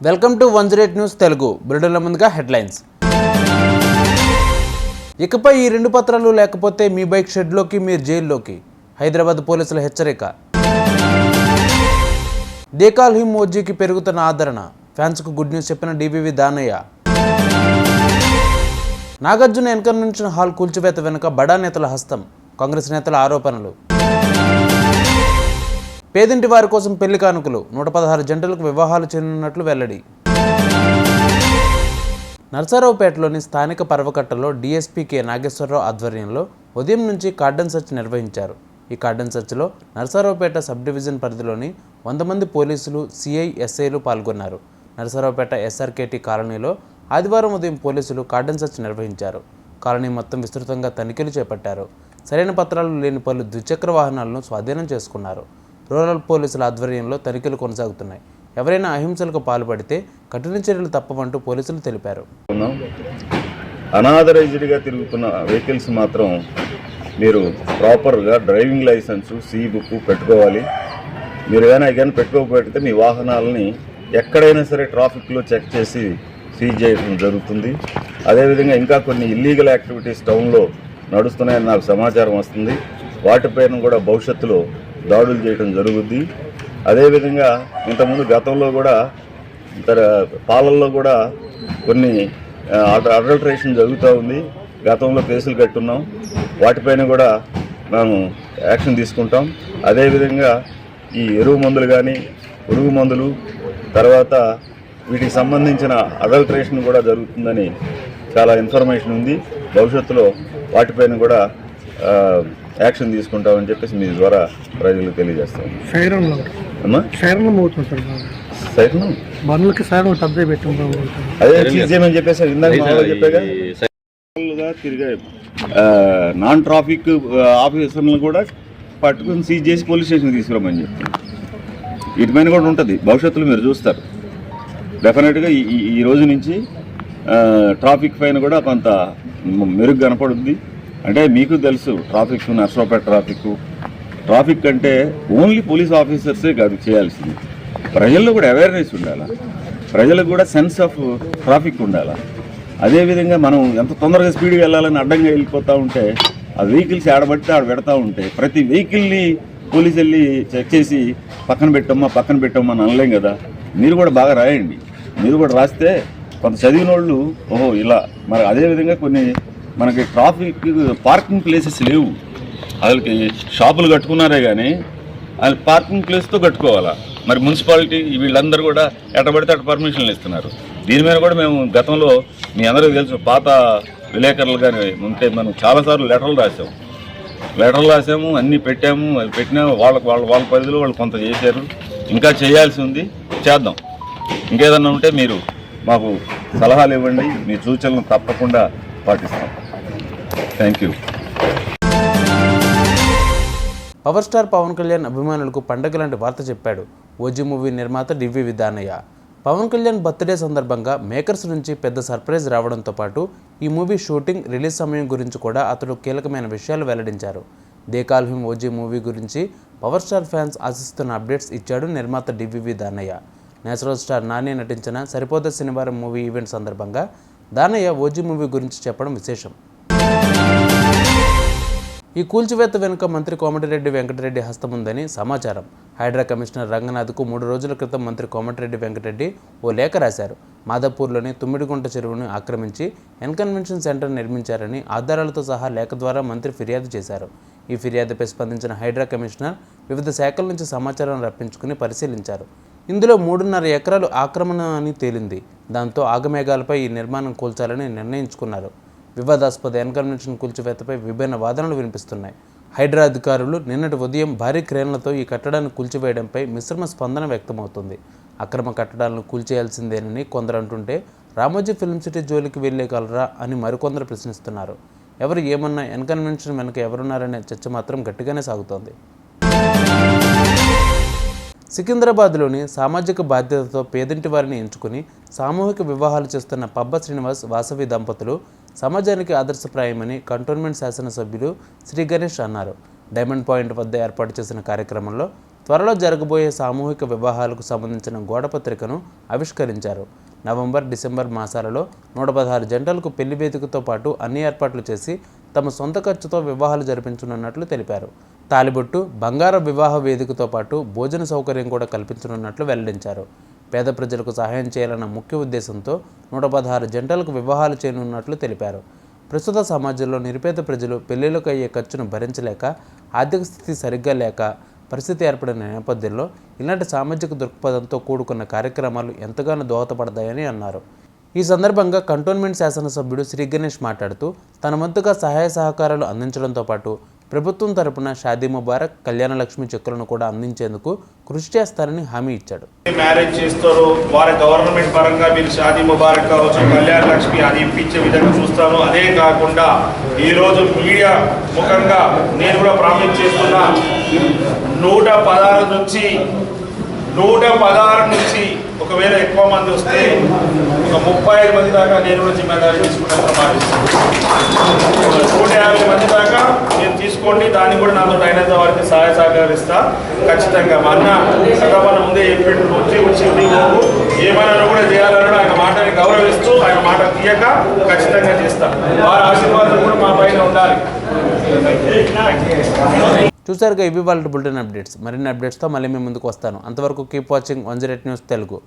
Welcome to 108 news Telugu. బులెటిన్ల ముందుగా headlines. ఇకపై ఈ రెండు పత్రాలు లేకపోతే మీ బైక్ షెడ్లోకి, మీరు జైల్లోకి. హైదరాబాద్ పోలీసుల హెచ్చరిక. దేకాల్ హిమ్ ఓజీకి పెరుగుతున్న ఆదరణ. ఫ్యాన్స్కు గుడ్ న్యూస్ చెప్పిన డివివి దానయ్య. నాగార్జున ఎన్కన్వెన్షన్ హాల్ కూల్చివేత వెనుక బడా నేతల హస్తం. కాంగ్రెస్ నేతల ఆరోపణలు. పేదింటి వారి కోసం పెళ్లి కానుకలు. 116 జంటలకు వివాహాలు చేయనున్నట్లు వెల్లడి. నర్సారావుపేటలోని స్థానిక పర్వకట్టలో డీఎస్పీ కె నాగేశ్వరరావు ఆధ్వర్యంలో ఉదయం నుంచి కార్డన్ సెర్చ్ నిర్వహించారు. ఈ కార్డన్ సెర్చ్లో నర్సారావుపేట సబ్ డివిజన్ పరిధిలోని 100 మంది పోలీసులు, సిఐ, ఎస్ఐలు పాల్గొన్నారు. నర్సారావుపేట ఎస్ఆర్కేటీ కాలనీలో ఆదివారం ఉదయం పోలీసులు కార్డన్ సెర్చ్ నిర్వహించారు. కాలనీ మొత్తం విస్తృతంగా తనిఖీలు చేపట్టారు. సరైన పత్రాలు లేని పలు ద్విచక్ర వాహనాలను స్వాధీనం చేసుకున్నారు. రూరల్ పోలీసుల ఆధ్వర్యంలో తనిఖీలు కొనసాగుతున్నాయి. ఎవరైనా అహింసలకు పాల్పడితే కఠిన చర్యలు తప్పవంటూ పోలీసులు తెలిపారు. అనాథరైజ్డ్గా తిరుగుతున్న వెహికల్స్ మాత్రం మీరు ప్రాపర్గా డ్రైవింగ్ లైసెన్సు, సి బుక్ పెట్టుకోవాలి. మీరు కానీ పెట్టుకోకపోతే మీ వాహనాలని ఎక్కడైనా సరే ట్రాఫిక్లో చెక్ చేసి సీజ్ చేయడం జరుగుతుంది. అదేవిధంగా ఇంకా కొన్ని ఇల్లీగల్ యాక్టివిటీస్ టౌన్లో నడుస్తున్నాయని నాకు సమాచారం వస్తుంది. వాటిపైన కూడా భవిష్యత్తులో దాడులు చేయడం జరుగుద్ది. అదేవిధంగా ఇంతకుముందు గతంలో కూడా పాలల్లో కూడా కొన్ని అడల్టరేషన్ జరుగుతూ ఉంది. గతంలో కేసులు కట్టున్నాం. వాటిపైన కూడా మేము యాక్షన్ తీసుకుంటాం. అదేవిధంగా ఈ ఎరువు మందులు కానీ, పురుగు మందులు, తర్వాత వీటికి సంబంధించిన అడల్టరేషన్ కూడా జరుగుతుందని చాలా ఇన్ఫర్మేషన్ ఉంది. భవిష్యత్తులో వాటిపైన కూడా యాక్షన్ తీసుకుంటామని చెప్పేసి మీ ద్వారా ప్రజలకు తెలియజేస్తాం. అదే చీజ్ చేయమని చెప్పేసి ఇందాక చెప్పాగా తిరిగా నాన్ ట్రాఫిక్ ఆఫీసర్లను కూడా పట్టుకుని సీజ్ చేసి పోలీస్ స్టేషన్ తీసుకురామని చెప్తాం. వీటిపైన కూడా ఉంటుంది. భవిష్యత్తులో మీరు చూస్తారు. డెఫినెట్గా ఈ రోజు నుంచి ట్రాఫిక్ పైన కూడా కొంత మెరుగు కనపడుద్ది. అంటే మీకు తెలుసు, ట్రాఫిక్, నర్సారావుపేట ట్రాఫిక్ అంటే ఓన్లీ పోలీస్ ఆఫీసర్సే కాదు చేయాల్సింది. ప్రజల్లో కూడా అవేర్నెస్ ఉండాలి. ప్రజలకు కూడా సెన్స్ ఆఫ్ ట్రాఫిక్ ఉండాలి. అదేవిధంగా మనం ఎంత తొందరగా స్పీడ్గా వెళ్ళాలని అడ్డంగా వెళ్ళిపోతూ ఉంటే ఆ వెహికల్స్ ఆడబడితే ఆడ పెడతా ఉంటే ప్రతి వెహికల్ని పోలీసు వెళ్ళి చెక్ చేసి పక్కన పెట్టమ్మా అని అనలేం కదా. మీరు కూడా బాగా రాయండి. మీరు కూడా రాస్తే కొంత చదివిన వాళ్ళు ఓహో ఇలా. మరి అదేవిధంగా కొన్ని మనకి ట్రాఫిక్ పార్కింగ్ ప్లేసెస్ లేవు. వాళ్ళకి షాపులు కట్టుకున్నారే కానీ వాళ్ళు పార్కింగ్ ప్లేస్తో కట్టుకోవాలా. మరి మున్సిపాలిటీ వీళ్ళందరూ కూడా ఎట్టబడితే అటు పర్మిషన్లు ఇస్తున్నారు. దీని మీద కూడా మేము గతంలో మీ అందరికీ తెలుసు, పాత విలేకరులు కానీ ఉంటే మనం చాలాసార్లు లెటర్లు రాసాము, అన్నీ పెట్టాము. అది పెట్టినా వాళ్ళ పరిధిలో వాళ్ళు కొంత చేశారు. ఇంకా చేయాల్సి ఉంది, చేద్దాం. ఇంకేదన్నా ఉంటే మీరు మాకు సలహాలు ఇవ్వండి. మీ సూచనలు తప్పకుండా పాటిస్తాం. Thank you. Power star Pawan Kalyan అభిమానులకు పండగ లాంటి వార్త చెప్పాడు ఓజీ మూవీ నిర్మాత డివివి దానయ్య. పవన్ కళ్యాణ్ బర్త్డే సందర్భంగా మేకర్స్ నుంచి పెద్ద సర్ప్రైజ్ రావడంతో పాటు ఈ మూవీ షూటింగ్, రిలీజ్ సమయం గురించి కూడా అతడు కీలకమైన విషయాలు వెల్లడించారు. దేకాల్ హిమ్ ఓజీ మూవీ గురించి పవర్ స్టార్ ఫ్యాన్స్ ఆశిస్తున్న అప్డేట్స్ ఇచ్చాడు నిర్మాత DVV Danayya. Natural star Nani నటించిన సరిపోతే శనివారం మూవీ ఈవెంట్ సందర్భంగా దానయ్య ఓజీ మూవీ గురించి చెప్పడం విశేషం. ఈ కూల్చివేత వెనుక మంత్రి కోమటిరెడ్డి వెంకటరెడ్డి హస్తముందని సమాచారం. హైడ్రా కమిషనర్ రంగనాథ్కు 3 రోజుల క్రితం మంత్రి కోమటిరెడ్డి వెంకటరెడ్డి ఓ లేఖ రాశారు. మాదాపూర్లోని తుమ్మిడిగుంట చెరువును ఆక్రమించి ఎన్కన్వెన్షన్ సెంటర్ నిర్మించారని ఆధారాలతో సహా లేఖ ద్వారా మంత్రి ఫిర్యాదు చేశారు. ఈ ఫిర్యాదుపై స్పందించిన హైడ్రా కమిషనర్ వివిధ శాఖల నుంచి సమాచారం రప్పించుకుని పరిశీలించారు. ఇందులో 3.5 ఎకరాలు ఆక్రమణ అని తేలింది. దాంతో ఆగమేఘాలపై ఈ నిర్మాణం కూల్చాలని నిర్ణయించుకున్నారు. వివాదాస్పద ఎన్కన్వెన్షన్ కూల్చివేతపై విభిన్న వాదనలు వినిపిస్తున్నాయి. హైడ్రా అధికారులు నిన్నటి ఉదయం భారీ క్రేన్లతో ఈ కట్టడాన్ని కూల్చివేయడంపై మిశ్రమ స్పందన వ్యక్తమవుతుంది. అక్రమ కట్టడాలను కూల్చేయాల్సిందేనని కొందరు అంటుంటే రామోజీ ఫిల్మ్ సిటీ జోలికి వెళ్ళగలరా అని మరికొందరు ప్రశ్నిస్తున్నారు. ఎవరు ఏమన్నా ఎన్కన్వెన్షన్ వెనుక ఎవరున్నారనే చర్చ మాత్రం గట్టిగానే సాగుతోంది. సికింద్రాబాద్లోని సామాజిక బాధ్యతతో పేదింటి వారిని ఎంచుకుని సామూహిక వివాహాలు చేస్తున్న పబ్బ శ్రీనివాస్, వాసవి దంపతులు సమాజానికి ఆదర్శప్రాయమని కంటోన్మెంట్ శాసనసభ్యులు శ్రీ గణేష్ అన్నారు. డైమండ్ పాయింట్ వద్ద ఏర్పాటు చేసిన కార్యక్రమంలో త్వరలో జరగబోయే సామూహిక వివాహాలకు సంబంధించిన గోడపత్రికను ఆవిష్కరించారు. నవంబర్, డిసెంబర్ మాసాలలో 116 జంటలకు పెళ్లి వేదికతో పాటు అన్ని ఏర్పాట్లు చేసి తమ సొంత ఖర్చుతో వివాహాలు జరిపించనున్నట్లు తెలిపారు. తాలిబొట్టు, బంగారం వివాహ వేదికతో పాటు భోజన సౌకర్యం కూడా కల్పించనున్నట్లు వెల్లడించారు. పేద ప్రజలకు సహాయం చేయాలన్న ముఖ్య ఉద్దేశంతో 116 జంటలకు వివాహాలు చేయనున్నట్లు తెలిపారు. ప్రస్తుత సమాజంలో నిరుపేద ప్రజలు పెళ్లిళ్లకు అయ్యే ఖర్చును భరించలేక, ఆర్థిక స్థితి సరిగ్గా లేక పరిస్థితి ఏర్పడిన నేపథ్యంలో ఇలాంటి సామాజిక దృక్పథంతో కూడుకున్న కార్యక్రమాలు ఎంతగానో దోహదపడతాయని అన్నారు. ఈ సందర్భంగా కంటోన్మెంట్ శాసనసభ్యుడు శ్రీ గణేష్ మాట్లాడుతూ తన వంతుగా సహాయ సహకారాలు అందించడంతో పాటు ప్రభుత్వం తరపున షాదీ ముబారక్, కళ్యాణ లక్ష్మి చెక్కులను కూడా అందించేందుకు కృషి చేస్తారని హామీ ఇచ్చాడు. మ్యారేజ్ చేస్తారు వారి గవర్నమెంట్ పరంగా మీరు షాదీ ముబారక్ కావచ్చు, కళ్యాణ లక్ష్మి అది ఇప్పించే విధంగా చూస్తాను. అదే కాకుండా ఈరోజు మీడియా ముఖంగా నేను కూడా ప్రామిస్ చేస్తున్నా 116 నుంచి ఒకవేళ ఎక్కువ మంది వస్తే ఒక 35 మంది దాకా నేను కూడా జిమ్మేదారి తీసుకుంటాను. 150 మంది దాకా నేను తీసుకోండి, దాన్ని కూడా నాతో అయినంత వారికి సహాయ సహకరిస్తా ఖచ్చితంగా. మా అన్న సగమన ముందే చెప్పినట్టు వచ్చింది ఏమైనా కూడా చేయాలన్నాడు. ఆయన మాటని గౌరవిస్తూ ఆయన మాట తీయక ఖచ్చితంగా చేస్తా. వారి ఆశీర్వాదం కూడా మా పైన ఉండాలి. చూసారుగా ఇవి వాళ్ళ బులెటిన్ అప్డేట్స్. మరిన్ని అప్డేట్స్తో మళ్ళీ మీ ముందుకు వస్తాను. అంతవరకు కీప్ వాచింగ్ 108 న్యూస్ తెలుగు.